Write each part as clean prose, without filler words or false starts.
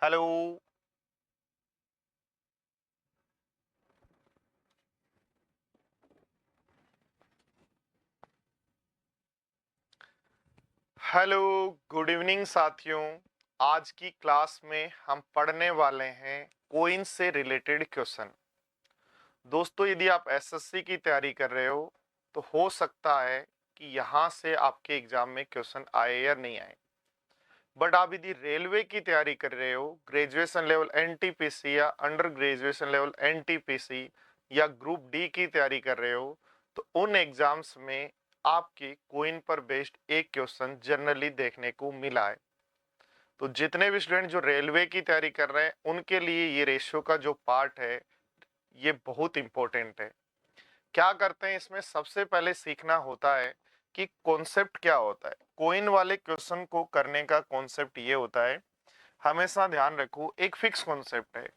Hello. Hello, good evening साथियों। आज की क्लास में हम पढ़ने वाले हैं कोइन से रिलेटेड क्वेश्चन। दोस्तों, यदि आप एसएससी की तैयारी कर रहे हो तो हो सकता है कि यहाँ से आपके एग्जाम में क्वेश्चन आए या नहीं आए। बट आप यदि रेलवे की तैयारी कर रहे हो, ग्रेजुएशन लेवल एनटीपीसी या अंडर ग्रेजुएशन लेवल एनटीपीसी या ग्रुप डी की तैयारी कर रहे हो, तो उन एग्जाम्स में आपके कोइन पर बेस्ड एक क्वेश्चन जनरली देखने को मिला है। तो जितने भी स्टूडेंट जो रेलवे की तैयारी कर रहे हैं उनके लिए ये रेशियो का जो पार्ट है ये बहुत इंपॉर्टेंट है। क्या करते हैं, इसमें सबसे पहले सीखना होता है कि कॉन्सेप्ट क्या होता है। कोइन वाले क्वेश्चन को करने का कॉन्सेप्ट ये होता है, हमेशा ध्यान रखो, एक फिक्स कॉन्सेप्ट है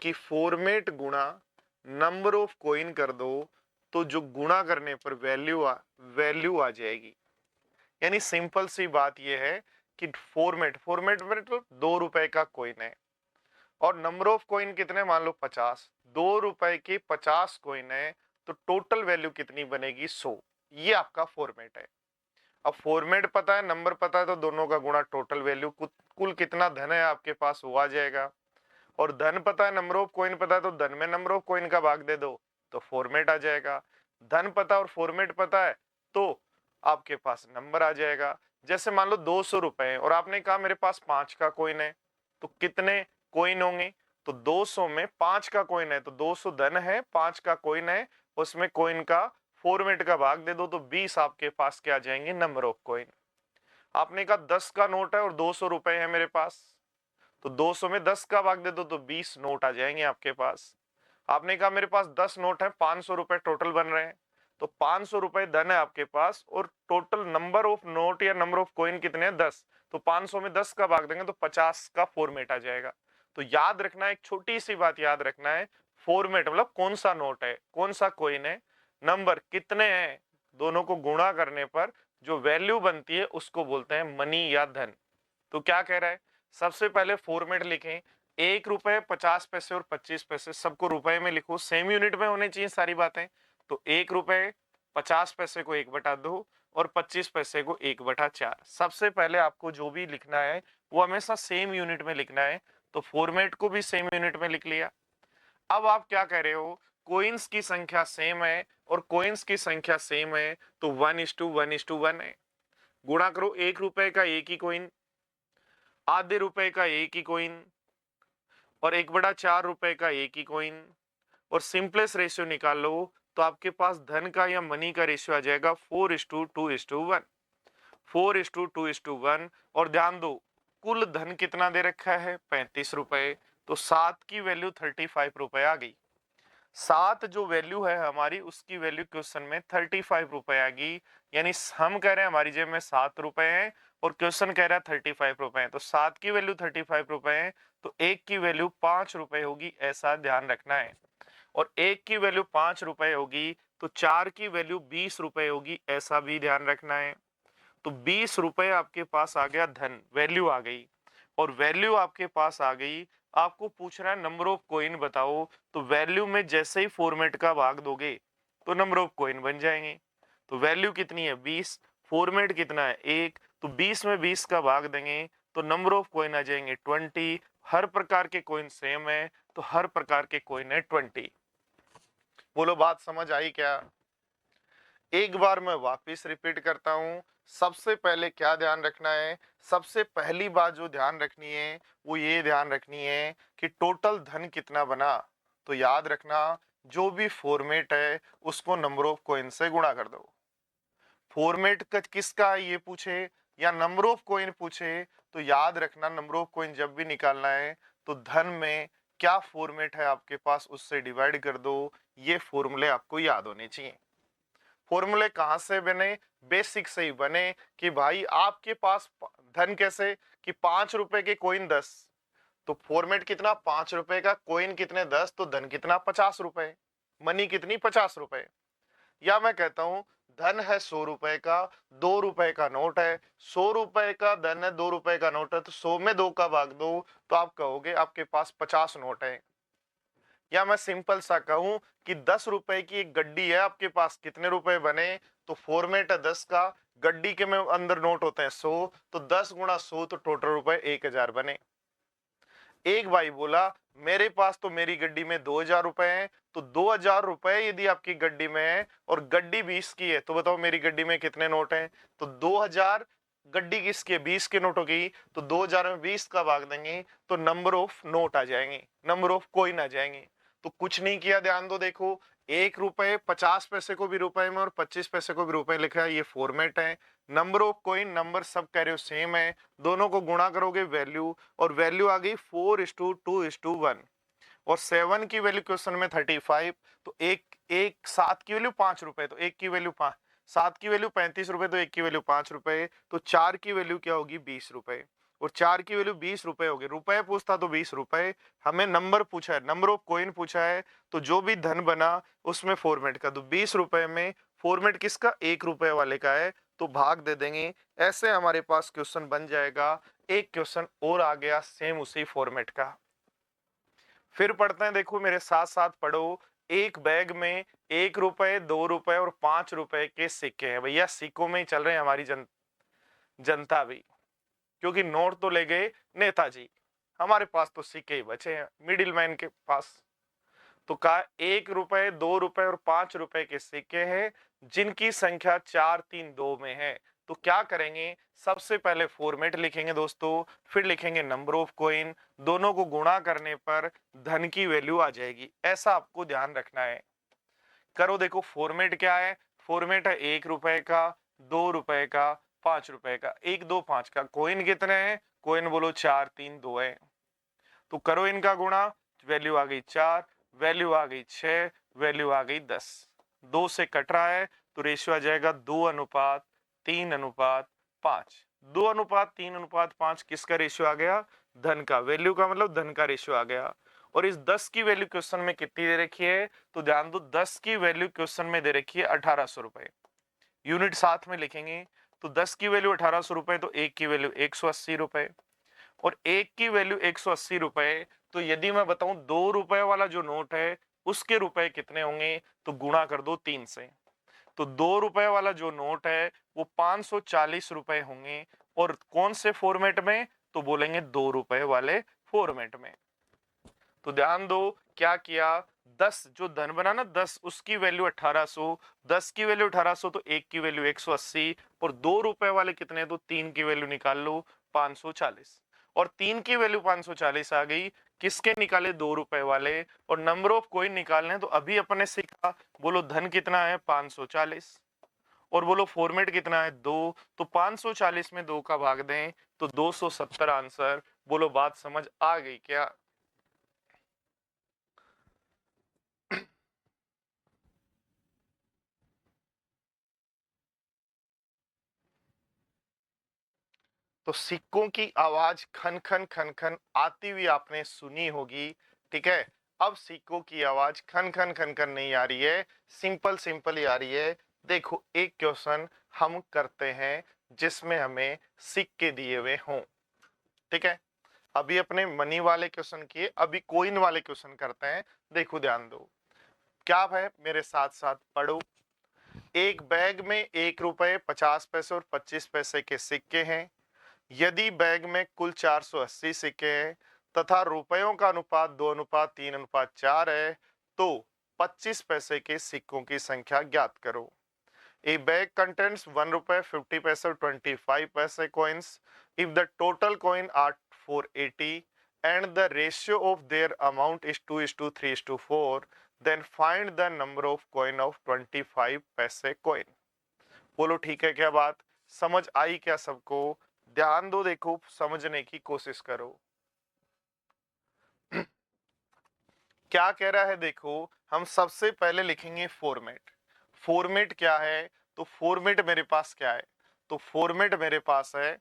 कि फॉर्मेट गुणा नंबर ऑफ कोइन कर दो तो जो गुणा करने पर वैल्यू आ जाएगी। यानी सिंपल सी बात यह है कि फॉर्मेट फॉर्मेट मतलब 2 रुपए का कोइन है और नंबर ऑफ कोइन कितने, मान लो 50। 2 रुपए के 50 कोइन है तो टोटल वैल्यू कितनी बनेगी, 100। ये आपका फॉर्मेट है। अब फॉर्मेट पता है, नंबर पता है, तो दोनों का गुणा टोटल वैल्यू, कुल कितना धन है आपके पास वो आ जाएगा। और धन पता है, नंबर ऑफ कॉइन पता है, तो धन में नंबर ऑफ कॉइन का भाग दे दो तो फॉर्मेट आ जाएगा। धन पता और फॉर्मेट पता है तो आपके पास नंबर आ जाएगा। जैसे मान लो 200 रुपए है और आपने कहा मेरे पास 5 का कॉइन है, तो कितने कॉइन होंगे, तो 200 में 5 का कॉइन है तो 200 धन है, 5 का कॉइन है, उसमें कॉइन का फॉर्मेट का भाग दे दो तो 20 आपके पास क्या आ जाएंगे, नंबर ऑफ कॉइन। आपने कहा 10 का नोट है और 200 रुपए है मेरे पास, तो 200 में 10 का भाग दे दो तो 20 नोट आ जाएंगे आपके पास। आपने कहा मेरे पास 10 नोट है, 500 रुपए टोटल बन रहे हैं, तो 500 रुपए धन है आपके पास और टोटल नंबर ऑफ नोट या नंबर ऑफ कॉइन कितने हैं, 10। तो 500 में 10 का भाग देंगे तो 50 का फॉर्मेट आ जाएगा। तो याद रखना है, एक छोटी सी बात याद रखना है, फॉर्मेट मतलब कौन सा नोट है, कौन सा कॉइन है, नंबर कितने हैं, दोनों को गुणा करने पर जो वैल्यू बनती है उसको बोलते हैं मनी या धन। तो क्या कह रहा है, सबसे पहले फॉर्मेट लिखें, 1 रुपए 50 पैसे और 25 पैसे, सबको रुपए में लिखो, सेम यूनिट में होने चाहिए सारी बातें। तो 1 रुपए 50 पैसे को 1/2 और 25 पैसे को 1/4। सबसे पहले आपको जो भी लिखना है वो हमेशा सेम यूनिट में लिखना है, तो फॉर्मेट को भी सेम यूनिट में लिख लिया। अब आप क्या कह रहे हो, कोइंस की संख्या सेम है और कोइंस की संख्या सेम है तो 1:1:1 है। गुणा करो, 1 रुपए का एक ही कोइन, आधे रुपए का एक ही कोइन और 1/4 रुपए का एक ही कोइन, और सिंपलेस्ट रेशियो निकाल लो तो आपके पास धन का या मनी का रेशियो आ जाएगा 4:2:1। 4:2:1। और ध्यान दो, कुल धन कितना दे रखा है, 35 रुपए, तो 7 की वैल्यू 35 रुपए आ गई। 7 जो वैल्यू है हमारी, उसकी वैल्यू क्वेश्चन में 35 रुपए आ गई। यानी हम कह रहे हैं हमारी जेब में 7 रुपए हैं और क्वेश्चन कह रहा है 35 रुपए हैं, तो 7 की वैल्यू 35 रुपए है तो एक की वैल्यू 5 रुपए होगी, ऐसा ध्यान रखना है। और एक की वैल्यू 5 रुपए होगी तो 4 की वैल्यू 20 रुपए होगी, ऐसा भी ध्यान रखना है। तो 20 रुपए आपके पास आ गया, धन वैल्यू आ गई और वैल्यू आपके पास आ गई। आपको पूछ रहा है नंबर ऑफ कॉइन बताओ, तो वैल्यू में जैसे ही फॉर्मेट का भाग दोगे तो नंबर ऑफ कॉइन बन जाएंगे। तो वैल्यू कितनी है, 20, फॉर्मेट कितना है, 1, तो 20 में 20 का भाग देंगे तो नंबर ऑफ कॉइन आ जाएंगे 20। हर प्रकार के कॉइन सेम है तो हर प्रकार के कॉइन है 20। बोलो, बात समझ आई क्या? एक बार मैं वापस रिपीट करता हूं, सबसे पहले क्या ध्यान रखना है, सबसे पहली बात जो ध्यान रखनी है वो ये ध्यान रखनी है कि टोटल धन कितना बना। तो याद रखना, जो भी फॉर्मेट है उसको नंबर ऑफ कॉइन से गुणा कर दो। फॉर्मेट किसका है ये पूछे या नंबर ऑफ कॉइन पूछे तो याद रखना, नंबर ऑफ कॉइन जब भी निकालना है तो धन में क्या फॉर्मेट है आपके पास उससे डिवाइड कर दो। ये फॉर्मूले आपको याद होने चाहिए। फॉर्मूले कहां से बने, बेसिक से ही बने कि भाई आपके पास धन कैसे, कि 5 रुपए के कोइन 10, तो फॉर्मेट कितना, 5 रुपए का कोइन कितने 10, तो धन कितना 50 रुपए, मनी कितनी 50 रुपए। या मैं कहता हूं धन है 100 रुपए का, 2 रुपए का नोट है, 100 रुपए का धन है, 2 रुपए का नोट है, तो 100 में 2 का भाग दो तो आप कहोगे आपके पास 50 नोट है। या मैं सिंपल सा कहूं कि 10 रुपए की एक गड्डी है, आपके पास कितने रुपए बने, तो फॉर्मेट है 10 का, गड्डी के में अंदर नोट होते हैं 100, तो 10 गुणा 100 तो टोटल रुपए 1000 बने। एक भाई बोला मेरे पास तो मेरी गड्डी में 2000 रुपए हैं, तो 2000 रुपए यदि आपकी गड्डी में है और गड्डी 20 की है, तो बताओ मेरी गड्डी में कितने नोट हैं, तो 2000 गड्डी किसकी है, 20 के नोटों की, तो 2000 में 20 का भाग देंगे तो नंबर ऑफ नोट आ जाएंगे, नंबर ऑफ कॉइन आ जाएंगे। तो कुछ नहीं किया, ध्यान दो, देखो 1 रुपए 50 पैसे को भी रुपए में और 25 पैसे को भी रुपए लिखा है, ये फॉर्मेट है। नंबर ऑफ कॉइन, नंबर सब कह रहे हो सेम है, दोनों को गुणा करोगे वैल्यू, और वैल्यू आ गई 4:2:1, और 7 की वैल्यू क्वेश्चन में 35, तो एक 7 की वैल्यू 5 रुपए, तो 1 की वैल्यू 5, 7 की वैल्यू 35 रुपए, तो 1 की वैल्यू 5 रुपए, तो 4 की वैल्यू क्या होगी 20 रुपए, और 4 की वैल्यू 20 रुपए होगी। रुपए पूछता तो 20 रुपए, हमें नंबर पूछा है, नंबर ऑफ कॉइन पूछा है, तो जो भी धन बना उसमें फॉर्मेट का, तो 20 रुपए में फॉर्मेट किसका, 1 रुपए वाले का है, तो भाग दे देंगे। ऐसे हमारे पास क्वेश्चन बन जाएगा। एक क्वेश्चन और आ गया सेम उसी फॉर्मेट का, फिर पढ़ते हैं, देखो मेरे साथ साथ पढ़ो। एक बैग में 1 रुपए, 2 रुपए और 5 रुपए के सिक्के हैं। भैया सिक्कों में ही चल रहे हैं हमारी जनता भी, क्योंकि नोट तो ले गए नेताजी, हमारे पास तो सिक्के ही बचे हैं मिडिल मैन के पास। तो कहा 1 रुपए, 2 रुपए और 5 रुपए के सिक्के हैं जिनकी संख्या 4, 3, 2 में है। तो क्या करेंगे, सबसे पहले फॉर्मेट लिखेंगे दोस्तों, फिर लिखेंगे नंबर ऑफ कॉइन, दोनों को गुणा करने पर धन की वैल्यू आ जाएगी, ऐसा आपको ध्यान रखना है। करो, देखो फॉर्मेट क्या है, फॉर्मेट है 1 रुपए का, 2 रुपए का, 5 रुपए का, 1, 2, 5 का। कॉइन कितने हैं, कॉइन बोलो 4, 3, 2 है, तो करो इनका गुणा, वैल्यू आ गई 4, वैल्यू आ गई 6, वैल्यू आ गई 10, 2 से कट रहा है तो रेशियो आ जाएगा 2:3:5। 2:3:5 किसका रेशियो आ गया, धन का, वैल्यू का मतलब धन का रेशियो आ गया। और इस 10 की वैल्यू क्वेश्चन में कितनी दे रखी है, तो ध्यान दो 10 की वैल्यू क्वेश्चन में दे रखी है 1800 रुपए, यूनिट साथ में लिखेंगे, तो 10 की वैल्यू 1800 रुपए, तो 1 की वैल्यू 180 रुपए, और 1 की वैल्यू 180 रुपए। तो यदि मैं बताऊं 2 रुपए वाला जो नोट है उसके रुपए कितने होंगे, तो गुणा कर दो 3 से, तो 2 रुपए वाला जो नोट है वो 540 रुपए होंगे, और कौन से फॉर्मेट में, तो बोलेंगे 2 रुपए वाले फॉर्मेट में। तो ध्यान दो क्या किया, 10 जो धन बना ना 10, उसकी वैल्यू 1800, 10 की वैल्यू 1800, तो 1 की वैल्यू 180, और 2 रुपए वाले कितने, तो 3 की वैल्यू निकाल लो 540, और 3 की वैल्यू 540 आ गई, किसके निकाले, 2 रुपए वाले, और नंबर ऑफ कॉइन निकालने, तो अभी अपने सीखा, बोलो धन कितना है 540, और बोलो फॉर्मेट कितना है 2, तो 540 में 2 का भाग दें तो 270 आंसर। बोलो बात समझ आ गई क्या। तो सिक्कों की आवाज खन खन खन खन आती हुई आपने सुनी होगी, ठीक है। अब सिक्कों की आवाज खन खन खन खन नहीं आ रही है, सिंपल सिंपल ही आ रही है। देखो एक क्वेश्चन हम करते हैं जिसमें हमें सिक्के दिए हुए हों, ठीक है। अभी अपने मनी वाले क्वेश्चन किए, अभी कॉइन वाले क्वेश्चन करते हैं। देखो ध्यान दो क्या है, मेरे साथ साथ पढ़ो। एक बैग में 1 रुपए 50 पैसे और 25 पैसे के सिक्के हैं। यदि बैग में कुल 480 सिक्के हैं तथा रुपयों का अनुपात 2:3:4 है, तो 25 पैसे के सिक्कों की संख्या ज्ञात करो। A bag contains 1 रुपए 50 पैसे और 25 पैसे coins. If the total coin are 480 and the ratio of their amount is 2:3:4, then find the number of coin of 25 पैसे coin. बोलो ठीक है क्या बात, समझ आई क्या सबको, ध्यान दो, देखो समझने की कोशिश करो। क्या कह रहा है, देखो हम सबसे पहले लिखेंगे फॉर्मेट। फॉर्मेट क्या है, तो फॉर्मेट मेरे पास क्या है, तो फॉर्मेट मेरे पास है,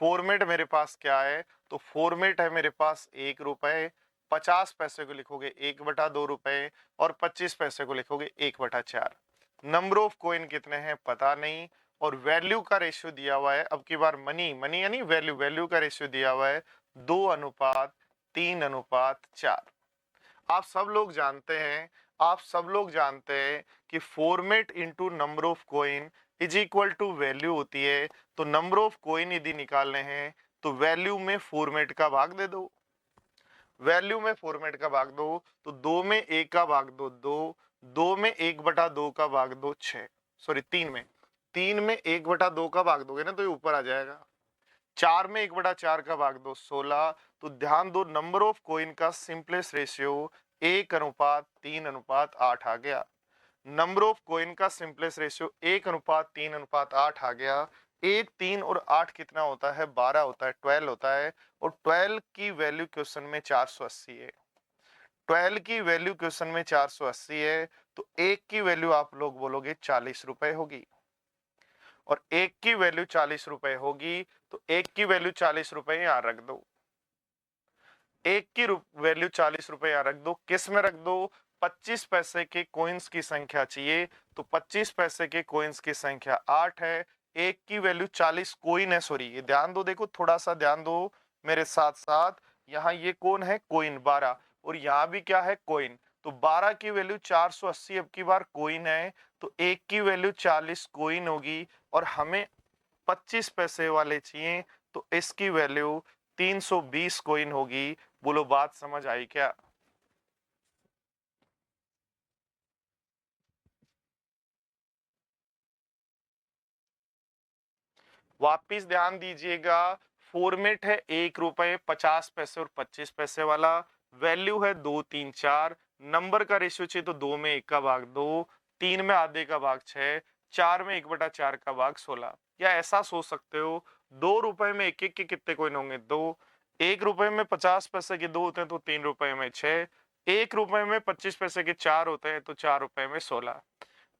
फॉर्मेट मेरे पास क्या है, तो फॉर्मेट है मेरे पास 1 रुपए 50 पैसे को लिखोगे 1/2 रुपए, और 25 पैसे को लिखोगे 1/4। नंबर ऑफ कॉइन कितने हैं पता नहीं, और वैल्यू का रेशियो दिया हुआ है, अब की बार मनी मनी यानी वैल्यू, वैल्यू का रेशियो दिया हुआ है 2:3:4। आप सब लोग जानते हैं, आप सब लोग जानते हैं कि format into number of coin is equal to value होती है। तो नंबर ऑफ कॉइन यदि निकालने हैं तो वैल्यू में फॉर्मेट का भाग दे दो, वैल्यू में फॉर्मेट का भाग दो, तो 2 में 1 का भाग दो 2, 2 में 1/2 का भाग दो 6, सॉरी 3 में 1/2 का भाग दोगे ना तो ये ऊपर आ जाएगा। 4 में 1/4 का भाग दो 16। तो ध्यान दो नंबर ऑफ कॉइन का सिंपलेस्ट रेशियो 1:3:8 आ गया। नंबर ऑफ कॉइन का सिंपलेस्ट रेशियो 1:3:8 आ गया। 1, 3 और 8 कितना होता है 12 होता है, 12 होता है। और 12 की वैल्यू क्वेश्चन में 480 है, 12 की वैल्यू क्वेश्चन में 480 है। तो एक की वैल्यू आप लोग बोलोगे 40 रुपए होगी, और एक की वैल्यू 40 रुपए होगी। तो एक की वैल्यू 40 रुपए यहाँ रख दो, एक की वैल्यू 40 रुपए यहाँ रख दो। किस में रख दो, 25 पैसे के कॉइन्स की संख्या चाहिए, तो 25 पैसे के कॉइन्स की संख्या 8 है। एक की वैल्यू 40 कॉइन है, सॉरी ये ध्यान दो, देखो थोड़ा सा ध्यान दो मेरे साथ साथ। यहाँ ये कौन है कॉइन 12, और यहाँ भी क्या है कॉइन। तो 12 की वैल्यू 480 अब की बार कॉइन है, तो एक की वैल्यू 40 कॉइन होगी, और हमें 25 पैसे वाले चाहिए, तो इसकी वैल्यू 320 कॉइन होगी। बोलो बात समझ आई क्या। वापिस ध्यान दीजिएगा, फॉर्मेट है 1 रुपए 50 पैसे और 25 पैसे वाला, वैल्यू है 2, 3, 4, नंबर का रेशियो चाहिए तो 2 में 1 का भाग 2, 3 में ½ का भाग 6, 4 में 1/4 का भाग 16। या ऐसा सोच सकते हो 2 रुपए में एक एक के कितने कोइन होंगे 2, 1 रुपए में 50 पैसे के 2 होते हैं तो 3 रुपए में 6, 1 रुपए में 25 पैसे के 4 होते हैं तो 4 रुपए में 16।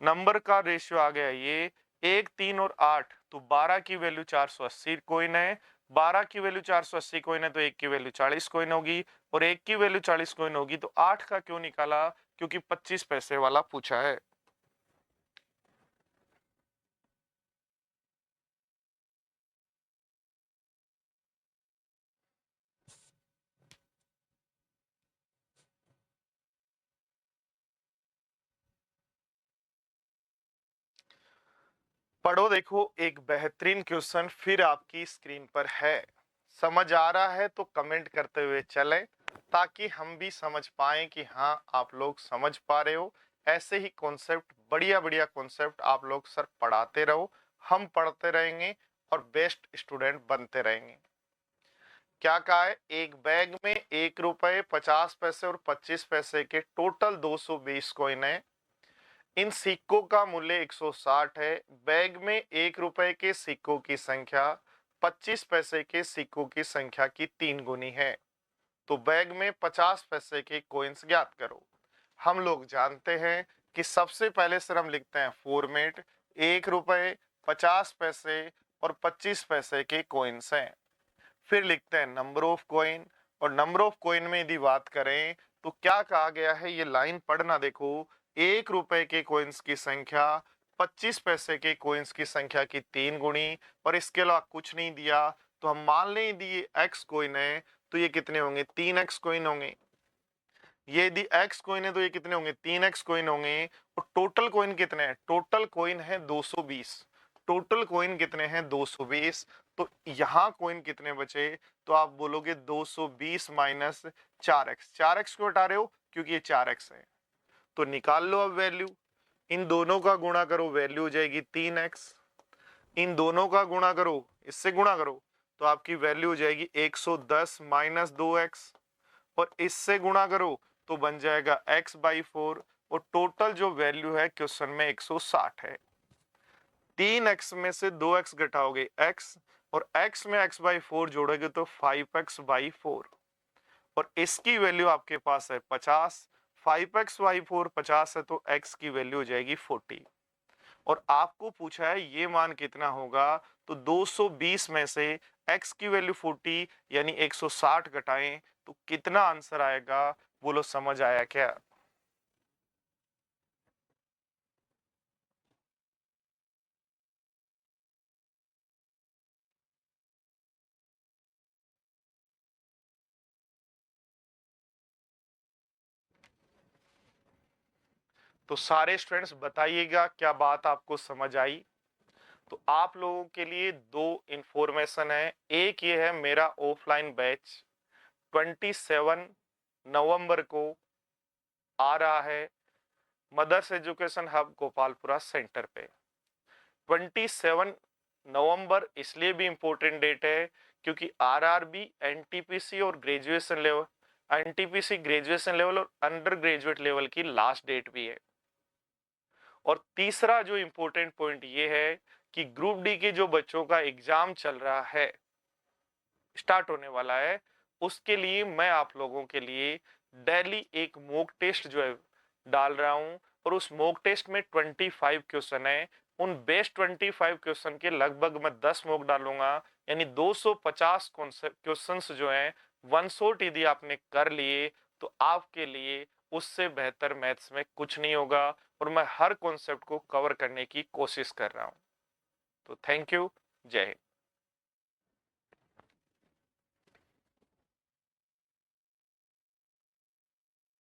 नंबर का रेशियो आ गया ये 1, 3 और 8। तो 12 की वैल्यू 480 कोइन है, 12 की वैल्यू 480 कोइन है तो एक की वैल्यू 40 कोइन होगी, और एक की वैल्यू 40 कोइन होगी। तो 8 का क्यों निकाला, क्योंकि 25 पैसे वाला पूछा है। पढ़ो, देखो एक बेहतरीन क्वेश्चन फिर आपकी स्क्रीन पर है। समझ आ रहा है तो कमेंट करते हुए चलें, ताकि हम भी समझ पाएं कि हाँ आप लोग समझ पा रहे हो। ऐसे ही कॉन्सेप्ट, बढ़िया बढ़िया कॉन्सेप्ट आप लोग सर पढ़ाते रहो, हम पढ़ते रहेंगे और बेस्ट स्टूडेंट बनते रहेंगे। क्या कहा है, एक बैग में 1 रुपए 50 पैसे और 25 पैसे के टोटल 220 कॉइन है। इन सिक्कों का मूल्य 160 है। बैग में 1 रुपए के सिक्कों की संख्या 25 पैसे के सिक्कों की संख्या की 3 गुनी है। तो बैग में 50 पैसे के कॉइन्स ज्ञात करो। हम लोग जानते हैं कि सबसे पहले सर हम लिखते हैं फॉर्मेट, 1 रुपए 50 पैसे और 25 पैसे के कॉइन्स हैं। फिर लिखते हैं नंबर ऑफ कॉइन, और नंबर ऑफ कॉइन में यदि बात करें तो क्या कहा गया है, ये लाइन पढ़ना देखो, 1 रुपए के कॉइन्स की संख्या 25 पैसे के कॉइन्स की संख्या की 3 गुनी, और इसके अलावा कुछ नहीं दिया। तो हम मान लें यदि ये एक्स कॉइन है तो ये कितने होंगे 3x कॉइन होंगे। ये यदि एक्स कॉइन है तो ये कितने होंगे 3x कॉइन होंगे। और टोटल कॉइन कितने हैं, टोटल कॉइन है 220, टोटल कॉइन कितने हैं 220। तो यहाँ कॉइन कितने बचे, तो आप बोलोगे 220 माइनस 4x, 4x क्यों हटा रहे हो, क्योंकि ये 4x है। तो निकाल लो अब वैल्यू, इन दोनों का गुणा करो वैल्यू हो जाएगी 3x, इन दोनों का गुणा करो, इससे गुणा करो तो आपकी वैल्यू हो जाएगी 110 माइनस 2x, और इससे गुणा करो तो बन जाएगा x/4, और टोटल जो वैल्यू है क्वेश्चन में 160 है। 3x में से 2x घटाओगे x, और x में x/4 जोड़ोगे तो 5x/4, और इसकी वैल्यू आपके पास है 50। 5x/4 50 है तो x की वैल्यू हो जाएगी 40, और आपको पूछा है ये मान कितना होगा। तो 220 में से x की वैल्यू 40 यानी 160 घटाएं तो कितना आंसर आएगा, बोलो समझ आया क्या। तो सारे स्टूडेंट्स बताइएगा क्या बात आपको समझ आई। तो आप लोगों के लिए दो इंफॉर्मेशन है। एक ये है, मेरा ऑफलाइन बैच 27 नवंबर को आ रहा है mothers education hub Gopalpura centre पे। 27 नवंबर इसलिए भी इंपॉर्टेंट डेट है क्योंकि आरआरबी, एनटीपीसी और graduation level, NTPC graduation level और अंडर ग्रेजुएट लेवल की लास्ट डेट भी है। और तीसरा जो इंपॉर्टेंट पॉइंट ये है कि ग्रुप डी के जो बच्चों का एग्जाम चल रहा है, स्टार्ट होने वाला है, उसके लिए मैं आप लोगों के लिए डेली एक मॉक टेस्ट जो है डाल रहा हूं। और उस मॉक टेस्ट में 25 क्वेश्चन है। उन बेस्ट 25 क्वेश्चन के लगभग मैं 10 मॉक डालूंगा, यानी 250 क्वेश्चंस जो हैं वन शॉट यदि आपने कर लिए तो आपके लिए उससे बेहतर मैथ्स में कुछ नहीं होगा। और मैं हर कॉन्सेप्ट को कवर करने की कोशिश कर रहा हूं। तो थैंक यू, जय हिंद।